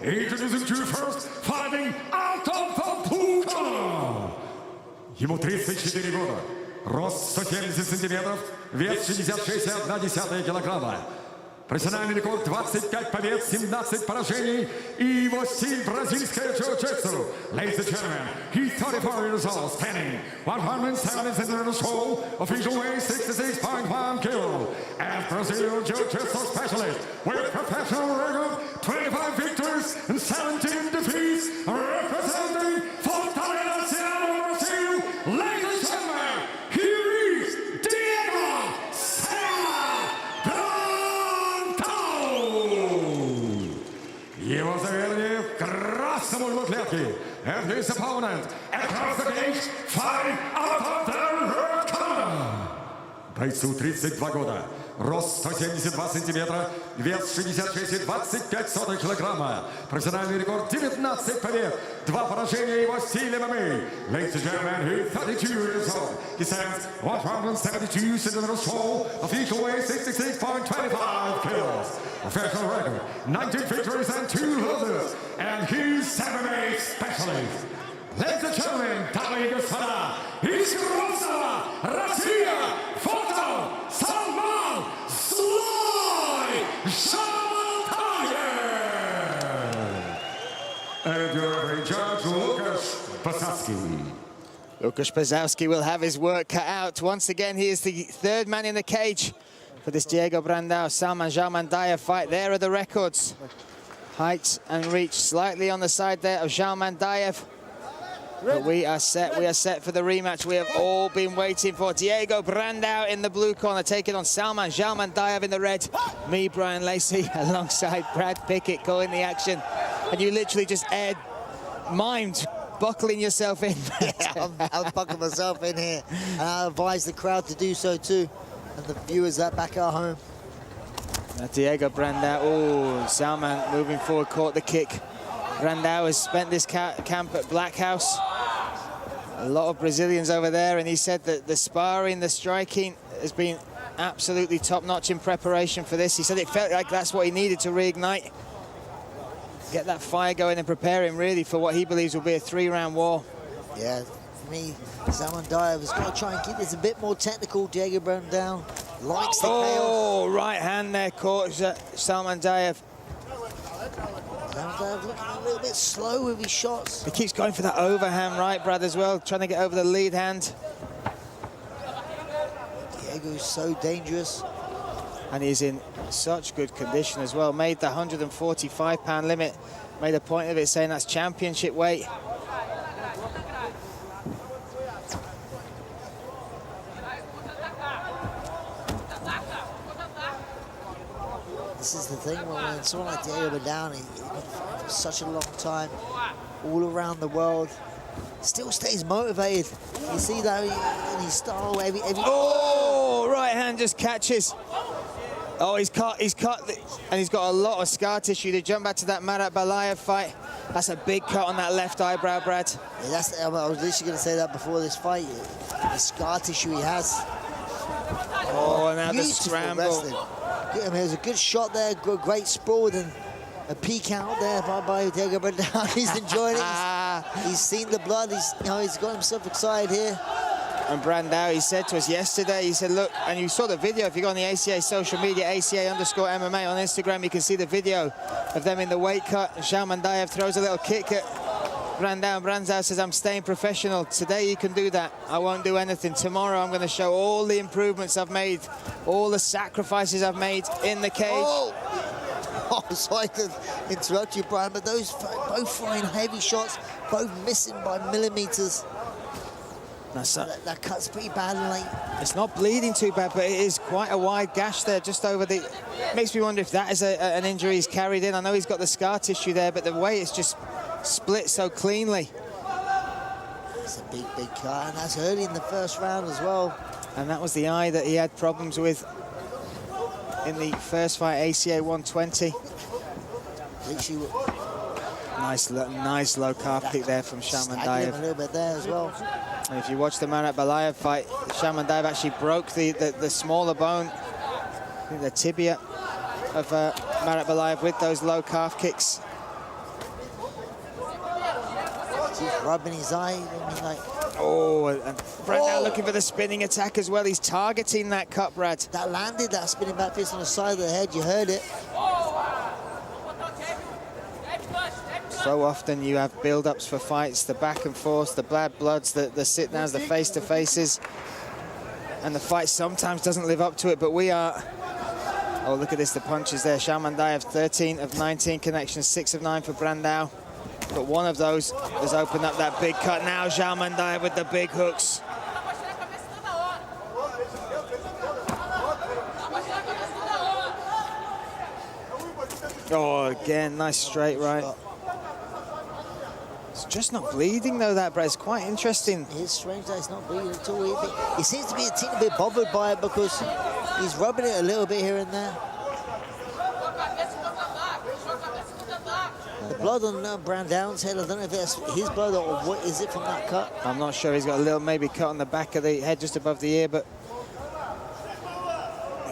introducing to first, fighting out of the blue corner. Ему 34 года, рост 170 сантиметров, вес 66,1 килограмма. Профессиональный рекорд 25 побед, 17 поражений и его стиль бразильское джиу-джитсу. Ladies and gentlemen, he's 34 years old, standing 170 centimeters tall, official weight 66.1 kilo. As Brazilian jiu-jitsu specialist with professional record, 25 victories and 17 defeats, representing Fortaleza, Brazil. Ladies and gentlemen, here is Diego Brandao. Его заведение в красном углу клетки. And his opponent across the cage, fighting out of the red corner. Бойцу 32 года, рост 172 сантиметра, вес 66,25 килограмма. Профессиональный рекорд 19 побед, 2 поражения его стиля ММА. Ladies and gentlemen, he's 32 years old. He stands 172 centimeters tall, official weight 66.25 kilos. Professional record, 19 victories and 2 losses. And he's MMA specialist. Ladies and gentlemen, дамы и господа, из Грозного, Россия, фото Салман Zhamaldaev. And your referee judge, Lucas Basowski. Łukasz Bazowski will have his work cut out. Once again, he is the third man in the cage for this Diego Brandao, Salman Zhamaldaev fight. There are the records. Height and reach slightly on the side there of Zhamaldaev. But we are set for the rematch we have all been waiting for. Diego Brandao in the blue corner, taking on Salman Zhamaldaev in the red. Me, Brian Lacey, alongside Brad Pickett calling the action. And you literally just mimed buckling yourself in. Yeah, I'll buckle myself in here. And I advise the crowd to do so too. And the viewers that back at home. Now Diego Brandao, oh, Salman moving forward, caught the kick. Brandao has spent this camp at Black House. A lot of Brazilians over there, and he said that the sparring, the striking has been absolutely top-notch in preparation for this. He said it felt like that's what he needed to reignite, get that fire going and prepare him really for what he believes will be a 3-round war. Yeah, for me, Zhamaldaev has got to try and keep this a bit more technical. Diego Brandao likes the chaos. Oh, right hand there caught Zhamaldaev. Brandao looking a little bit slow with his shots. He keeps going for that overhand right, Brad, as well, trying to get over the lead hand. Diego's so dangerous. And he's in such good condition as well. Made the 145-pound limit. Made a point of it, saying that's championship weight. This is the thing when someone like Diego Brandao, he's been fighting for such a long time, all around the world, still stays motivated. You see that in his style. Oh, right hand just catches. Oh, he's cut, and he's got a lot of scar tissue. To jump back to that Marat Balayev fight, that's a big cut on that left eyebrow, Brad. Yeah, I was literally going to say that before this fight. The scar tissue he has. Oh, and now the scramble. I mean, it was a good shot there, great sprawl, and a peek out there by Diego Brandao. He's enjoying it. He's seen the blood. He's got himself excited here. And Brandao, he said to us yesterday, he said, look, and you saw the video, if you go on the ACA social media, ACA_MMA on Instagram, you can see the video of them in the weight cut. Zhamaldaev throws a little kick at Brandao. Brandao says, I'm staying professional. Today you can do that. I won't do anything. Tomorrow I'm going to show all the improvements I've made, all the sacrifices I've made in the cage. Oh, sorry to interrupt you, Brian, but those both flying heavy shots, both missing by millimeters. That cut's pretty bad and late. It's not bleeding too bad, but it is quite a wide gash there, just over the... Makes me wonder if that is an injury he's carried in. I know he's got the scar tissue there, but the way it's just split so cleanly. It's a big cut, and that's early in the first round as well. And that was the eye that he had problems with in the first fight, ACA 120. Nice low calf kick there from Zhamaldaev. A little bit there as well. And if you watch the Marat Balayev fight, Zhamaldaev actually broke the smaller bone, I think the tibia of Marat Balayev with those low calf kicks. He's rubbing his eye. I mean, like, Oh, and Brandao looking for the spinning attack as well. He's targeting that cut, Brad. that landed that spinning back fist on the side of the head. You heard it. So often you have build-ups for fights, the back and forth, the bad bloods, the sit-downs, the face-to-faces. And the fight sometimes doesn't live up to it, but we are... Oh, look at this, the punches there. Zhamaldaev, 13 of 19 connections, 6 of 9 for Brandao. But one of those has opened up that big cut. Now Zhamaldaev with the big hooks. Oh, again, nice straight right. It's just not bleeding though, that, Brad. It's quite interesting. It's strange that it's not bleeding at all. He seems to be a teeny bit bothered by it because he's rubbing it a little bit here and there. The blood on Brandao's head, I don't know if that's his blood or what is it from that cut. I'm not sure. He's got a little maybe cut on the back of the head just above the ear, but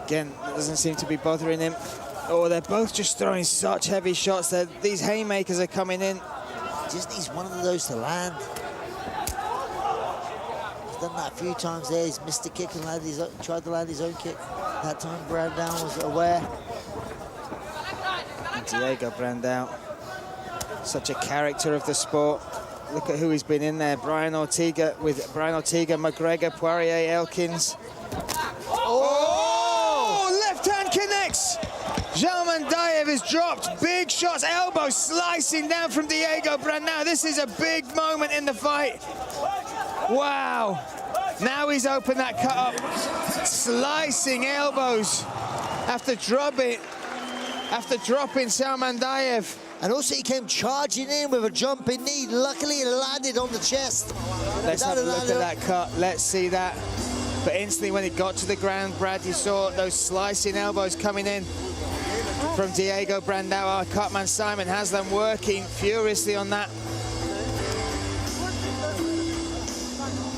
again, it doesn't seem to be bothering him. Oh, they're both just throwing such heavy shots. These haymakers are coming in. Just needs one of those to land. He's done that a few times there. He's missed the kick and tried to land his own kick. That time Brandao was aware. And Diego Brandao, such a character of the sport. Look at who he's been in there. Brian Ortega, McGregor, Poirier, Elkins. Oh! Left hand connects. Zhamaldaev is dropped. Big shots, elbow slicing down from Diego Brandao. This is a big moment in the fight. Wow. Now he's opened that cut up. Slicing elbows after dropping Zhamaldaev. And also he came charging in with a jumping knee. Luckily it landed on the chest. Let's have a look at that cut. Let's see that. But instantly when it got to the ground, Brad, you saw those slicing elbows coming in from Diego Brandao. Our cutman Simon has them working furiously on that.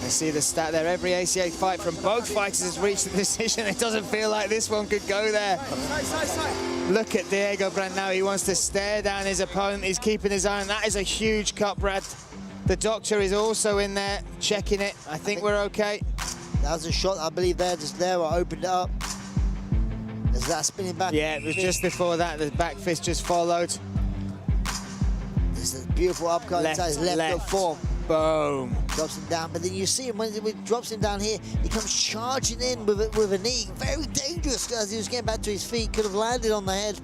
I see the stat there. Every ACA fight from both fighters has reached the decision. It doesn't feel like this one could go there. Look at Diego Brandao. He wants to stare down his opponent. He's keeping his eye on. That is a huge cut, Brad. The doctor is also in there checking it. I think we're okay. That was a shot, I believe, there, just there, I opened it up. Is that spinning back? Yeah, it was just before that. The back fist just followed. This is a beautiful upcut inside his left foot form. Boom. Drops him down, but then you see him when he drops him down here, he comes charging in with a knee. Very dangerous as he was getting back to his feet. Could have landed on the head.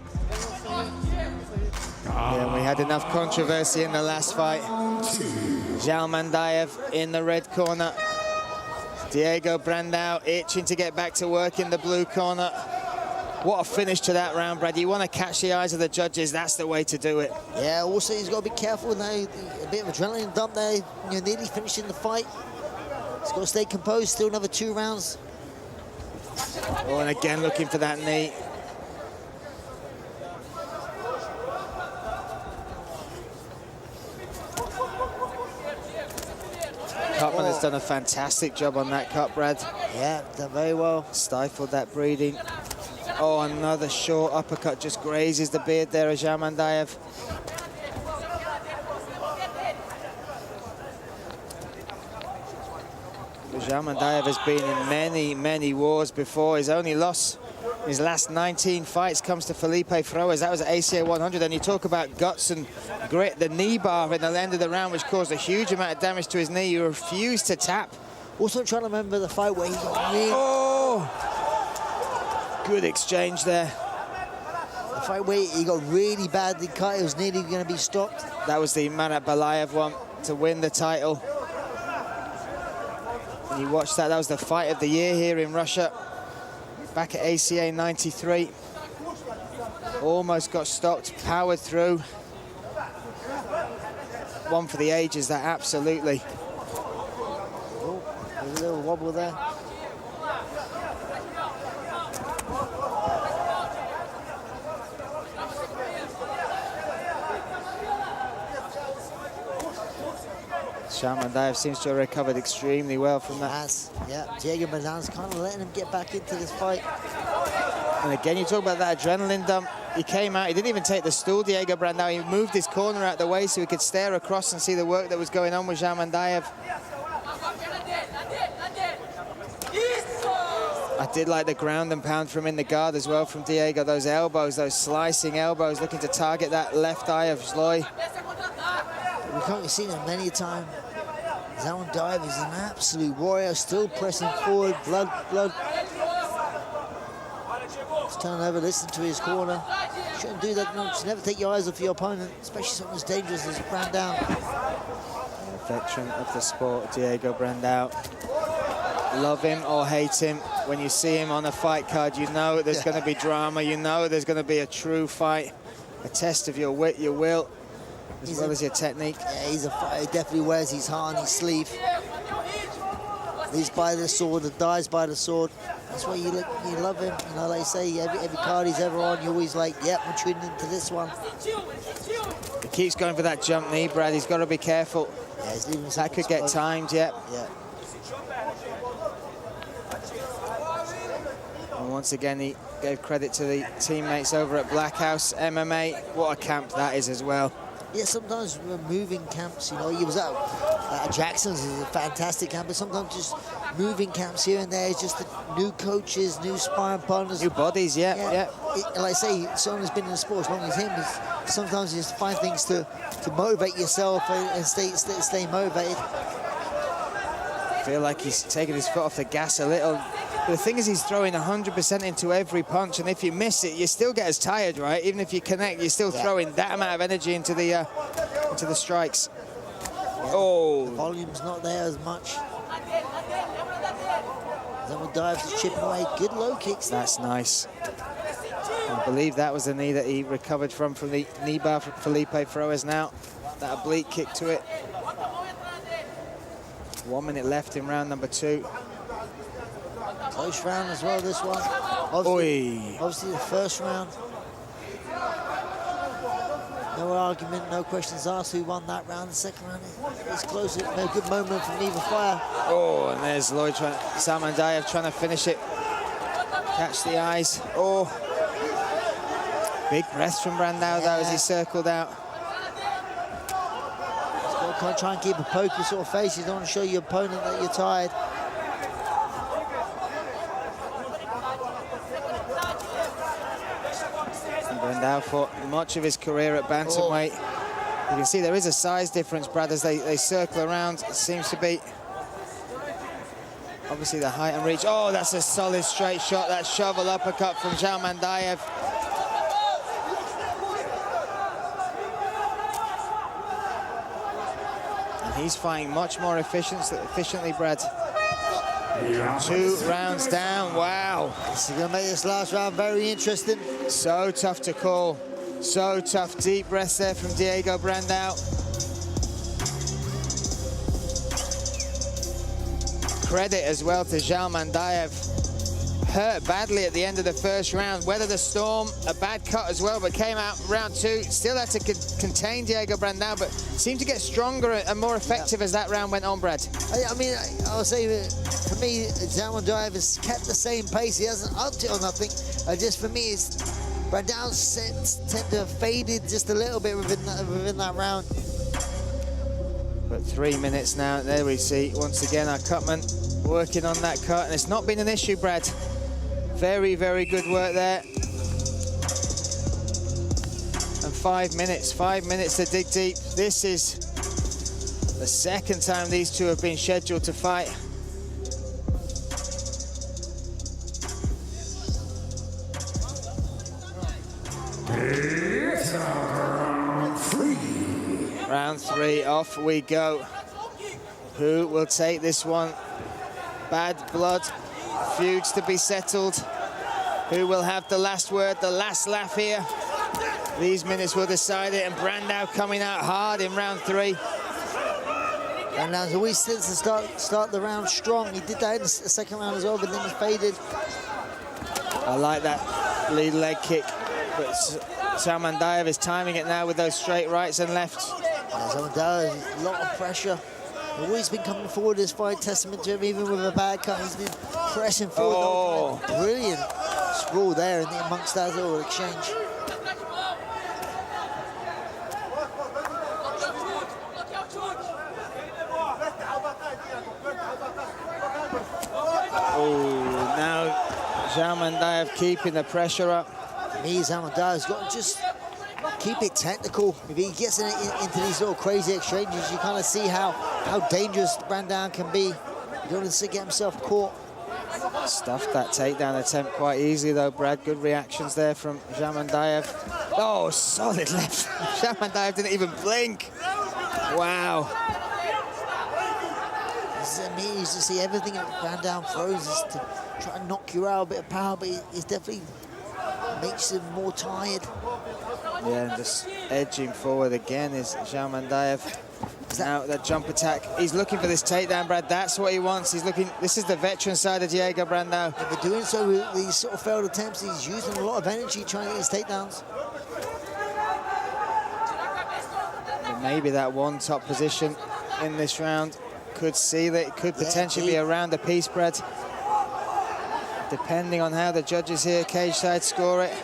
Yeah, we had enough controversy in the last fight. Zhamaldaev in the red corner. Diego Brandao itching to get back to work in the blue corner. What a finish to that round, Brad. You want to catch the eyes of the judges, that's the way to do it. Yeah, also he's got to be careful now. A bit of adrenaline dump there. You're nearly finishing the fight. He's got to stay composed, still another 2 rounds. Oh, and again looking for that knee. Cutman has done a fantastic job on that cut, Brad. Yeah, done very well. Stifled that breathing. Oh, another short uppercut just grazes the beard there of Zhamaldaev. Zhamaldaev has been in many, many wars before. His only loss in his last 19 fights comes to Felipe Froas. That was at ACA 100. And you talk about guts and grit. The knee bar in the end of the round, which caused a huge amount of damage to his knee. He refused to tap. Also trying to remember the fight where he got really... Oh! Good exchange there. The fight where he got really badly cut. It was nearly going to be stopped. That was the Manat Balayev one to win the title. And you watched that. That was the fight of the year here in Russia. Back at ACA 93. Almost got stopped, powered through. One for the ages, that absolutely. Oh, there's a little wobble there. Zhamaldaev seems to have recovered extremely well from that. Yeah, Diego Brandao's kind of letting him get back into this fight. And again, you talk about that adrenaline dump. he came out, he didn't even take the stool, Diego Brandao. He moved his corner out the way so he could stare across and see the work that was going on with Zhamaldaev. I did like the ground and pound from in the guard as well from Diego. Those elbows, those slicing elbows, looking to target that left eye of Zloy. We can't see him many times. Zhamaldaev is an absolute warrior, still pressing forward, blood. Just turn over, listen to his corner. Shouldn't do that, no, just never take your eyes off your opponent, especially something as dangerous as Brandao. Veteran of the sport, Diego Brandao. Love him or hate him, when you see him on a fight card, you know there's going to be drama, you know there's going to be a true fight, a test of your wit, your will, as well as your technique. Yeah, he's a fighter. He definitely wears his heart on his sleeve. Lives by the sword and dies by the sword. That's why you love him. You know, like I say, every card he's ever on, you're always like, yep, I'm tuning into this one. He keeps going for that jump knee, Brad. He's got to be careful. Yeah, he's leaving that could get timed, yep. Yeah. And once again, he gave credit to the teammates over at Black House MMA. What a camp that is as well. Yeah, sometimes we're moving camps, you know. He was at Jackson's, is a fantastic camp, but sometimes just moving camps here and there, just the new coaches, new sparring partners. New bodies, yeah. Like I say, someone who's been in the sport as long as him, sometimes you just find things to motivate yourself and stay motivated. I feel like he's taking his foot off the gas a little. But the thing is, he's throwing 100% into every punch, and if you miss it, you still get as tired, right? Even if you connect, you're still throwing that amount of energy into the strikes. Yeah, oh, the volume's not there as much. Zhamaldaev's chipping away. Good low kicks. That's nice. I believe that was the knee that he recovered from the knee bar from Felipe Flores now. That oblique kick to it. 1 minute left in round number 2. Close round as well, this one. Obviously the first round. No argument, no questions asked who won that round. The second round is closer. No good moment from either fire. Oh, and there's Zhamaldaev trying to finish it. Catch the eyes. Oh. Big breath from Brandao, though, as he circled out. Just got to try and keep a poker sort of face. You don't want to show your opponent that you're tired. Brandao fought much of his career at bantamweight. You can see there is a size difference, Brad, as they circle around. It seems to be obviously the height and reach. Oh, that's a solid straight shot. That shovel uppercut from Zhamaldaev. And he's fighting much more efficiently, Brad. 2 rounds down, wow. This is going to make this last round very interesting. So tough to call. So tough. Deep breaths there from Diego Brandao. Credit as well to Zhamaldaev. Hurt badly at the end of the first round. Weathered the storm, a bad cut as well, but came out round 2. Still had to contain Diego Brandao, but seemed to get stronger and more effective as that round went on, Brad. I mean, I'll say that for me, Zhamaldaev has kept the same pace. He hasn't upped it or nothing. Just for me, Brandao's tend to have faded just a little bit within that round. But 3 minutes now. There we see once again our cutman working on that cut, and it's not been an issue, Brad. Very, very good work there. And 5 minutes to dig deep. This is the second time these two have been scheduled to fight. Round 3, off we go. Who will take this one? Bad blood, feuds to be settled. Who will have the last word, the last laugh here? These minutes will decide it, and Brandao coming out hard in round 3. Brandao's always tends to start the round strong. He did that in the second round as well, but then he faded. I like that lead leg kick, but Zhamaldaev is timing it now with those straight rights and lefts. Zhamaldaev, a lot of pressure. Always been coming forward this fight, testament to him, even with a bad cut. He's been pressing forward. Oh. Brilliant sprawl there amongst that little exchange. Zhamaldaev keeping the pressure up. Zhamaldaev's got to just keep it technical. If he gets into these little crazy exchanges, you kind of see how dangerous Brandao can be. You don't want to get himself caught. Stuffed that takedown attempt quite easily, though, Brad. Good reactions there from Zhamaldaev. Oh, solid left. Zhamaldaev didn't even blink. Wow. This is amazing to see everything that Brandao throws is to try and knock you out, a bit of power, but it definitely makes him more tired. Yeah, and just edging forward again is Zhamaldaev. Now that jump attack, he's looking for this takedown, Brad. That's what he wants. He's looking. This is the veteran side of Diego Brandao. Yeah, but doing so with these sort of failed attempts, he's using a lot of energy trying to get his takedowns. But maybe that one top position in this round could see that it could potentially be around a piece, Brad. Depending on how the judges here cage side score it.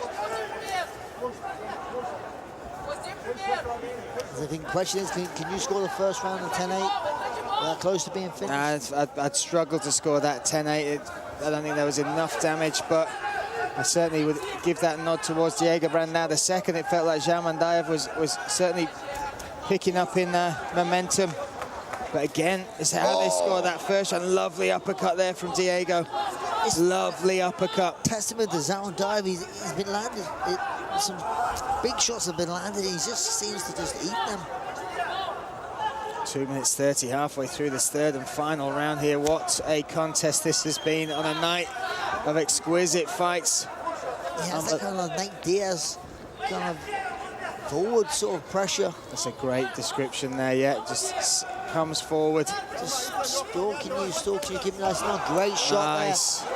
I think the question is, can you score the first round in 10-8? That close to being finished? Nah, I'd struggle to score that 10-8. I don't think there was enough damage, but I certainly would give that nod towards Diego Brandao. The second, it felt like Zhamaldaev was certainly picking up in momentum. But again, it's how they score that first round. Lovely uppercut there from Diego. Lovely uppercut. Testament to Zhamaldaev. He's been landed. Some big shots have been landed. He just seems to just eat them. 2 minutes 30, halfway through this third and final round here. What a contest this has been on a night of exquisite fights. He has that kind of Nate Diaz kind of forward sort of pressure. That's a great description there, yeah. Just comes forward. Just stalking you, giving us a great shot nice. There.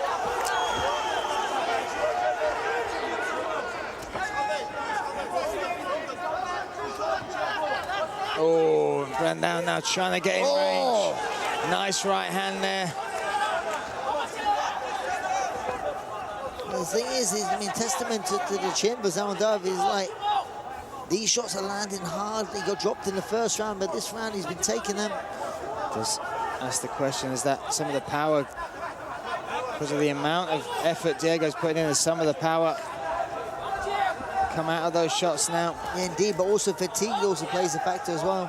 Oh, Brandao now trying to get in range. Nice right hand there. The thing is, I mean, testament to the chin, but Zhamaldaev is like, these shots are landing hard. He got dropped in the first round, but this round he's been taking them. Just ask the question, is that some of the power, because of the amount of effort Diego's putting in, is some of the power come out of those shots now? Yeah, indeed, but also fatigue also plays a factor as well.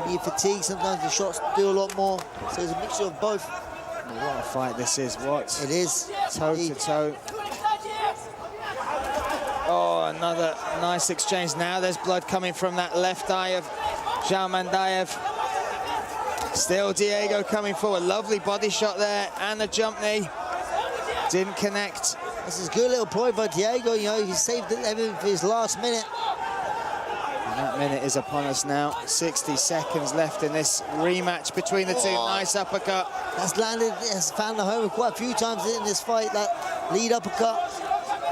When you fatigue, sometimes the shots do a lot more. So there's a mixture of both. What a fight this is, what? It is. Toe to toe. Oh, another nice exchange. Now there's blood coming from that left eye of Zhamaldaev. Still Diego coming forward. Lovely body shot there and a jump knee. Didn't connect. This is a good little ploy by Diego. You know, he saved everything for his last minute. And that minute is upon us now. 60 seconds left in this rematch between the two. Nice uppercut. That's landed, has found the home quite a few times in this fight, that lead uppercut.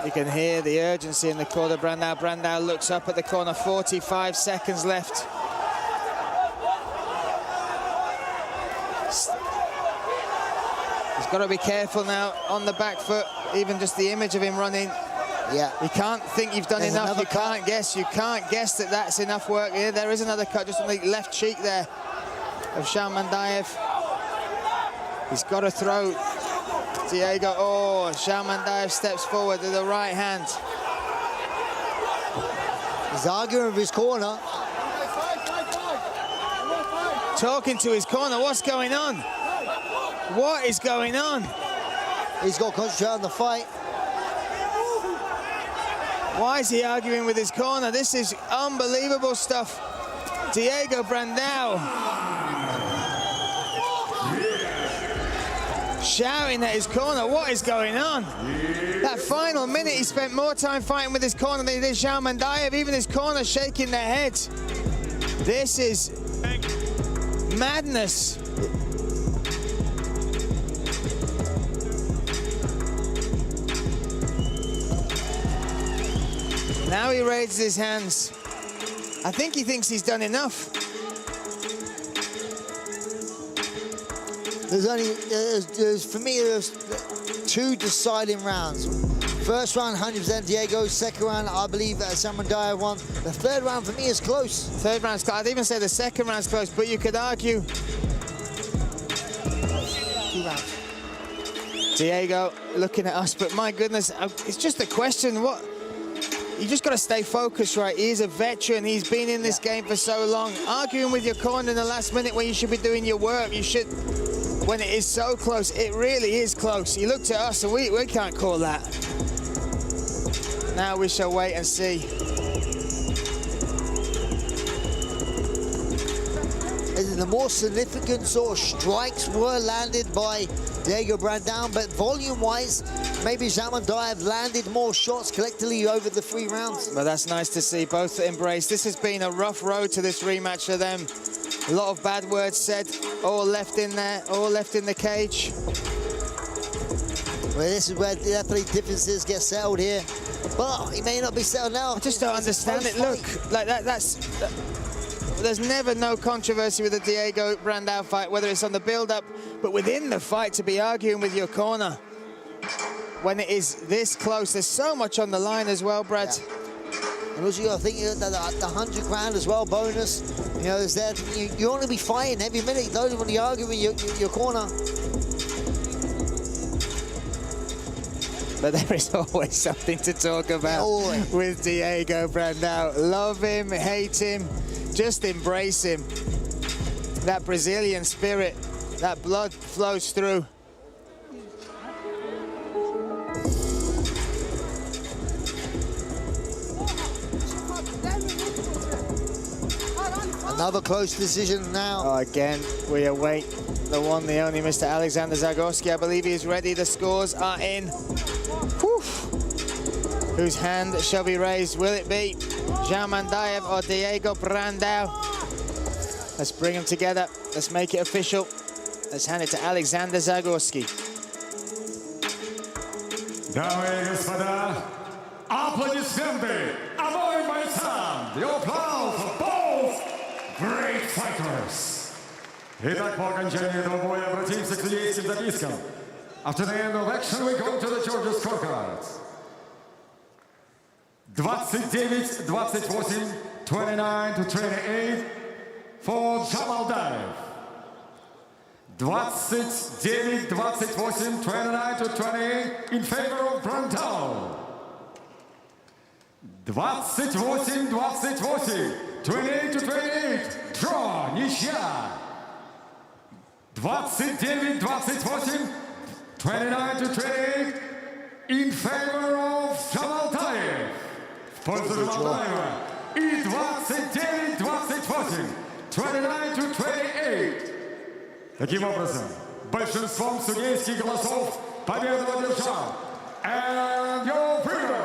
You can hear the urgency in the corner. Brandao looks up at the corner. 45 seconds left. He's got to be careful now on the back foot. Even just the image of him running. Yeah. You can't think you've done enough. You can't guess. You can't guess that that's enough work. Yeah, there is another cut just on the left cheek there of Zhamaldaev. He's got to throw. Diego, oh, Zhamaldaev steps forward to the right hand. He's arguing with his corner. Talking to his corner, what's going on? What is going on? He's got to concentrate on the fight. Why is he arguing with his corner? This is unbelievable stuff. Diego Brandao. Shouting at his corner, what is going on? That final minute, he spent more time fighting with his corner than he did Zhamaldaev. Even his corner shaking their heads. This is madness. Now he raises his hands. I think he thinks he's done enough. For me, there's two deciding rounds. First round, 100% Diego. Second round, I believe Zhamaldaev won. The third round, for me, is close. Third round's close. I'd even say the second round's close, but you could argue. 2 rounds. Diego looking at us, but my goodness, it's just a question. You just got to stay focused, right? He's a veteran. He's been in this game for so long. Arguing with your corner in the last minute when you should be doing your work. You should, when it is so close, it really is close. He looked at us and we can't call that. Now we shall wait and see. The more significant sort of strikes were landed by Diego Brandao, but volume-wise, maybe Zhamaldaev landed more shots collectively over the 3 rounds. Well, that's nice to see both embrace. This has been a rough road to this rematch for them. A lot of bad words said, all left in there, all left in the cage. Well, this is where definitely differences get settled here, but he may not be settled now. I just don't understand it. Look, like there's never no controversy with the Diego Brandao fight, whether it's on the build-up, but within the fight, to be arguing with your corner when it is this close. There's so much on the line as well, Brad. Yeah. And also, you got to think that the 100 grand as well, bonus. You know, is that you want to be fighting every minute. You don't want to argue with your corner. But there is always something to talk about with Diego Brandao. Love him, hate him, just embrace him. That Brazilian spirit, that blood flows through. Another close decision now. Oh, again, we await the one, the only Mr. Alexander Zagorski. I believe he is ready. The scores are in. Whew. Whose hand shall be raised? Will it be Zhamaldaev or Diego Brandao? Let's bring them together. Let's make it official. Let's hand it to Alexander Zagorski. Дамы и господа, аплодисменты обоим бойцам. The applause for both great fighters. Итак, по окончании этого боя обратимся к судейским запискам. After the end of action, we go to the Georgia scorecards. 29-28, 29-28 for Zhamaldaev. 29-28, 29-28 in favor of Brandao. 28-28, 28-28, draw, ничья. 29-28, 29-28 in favor of Zhamaldaev. В пользу Жамалдаева. И 29-28, 29-28. Таким образом, большинством судейских голосов победу одержал. And your winner,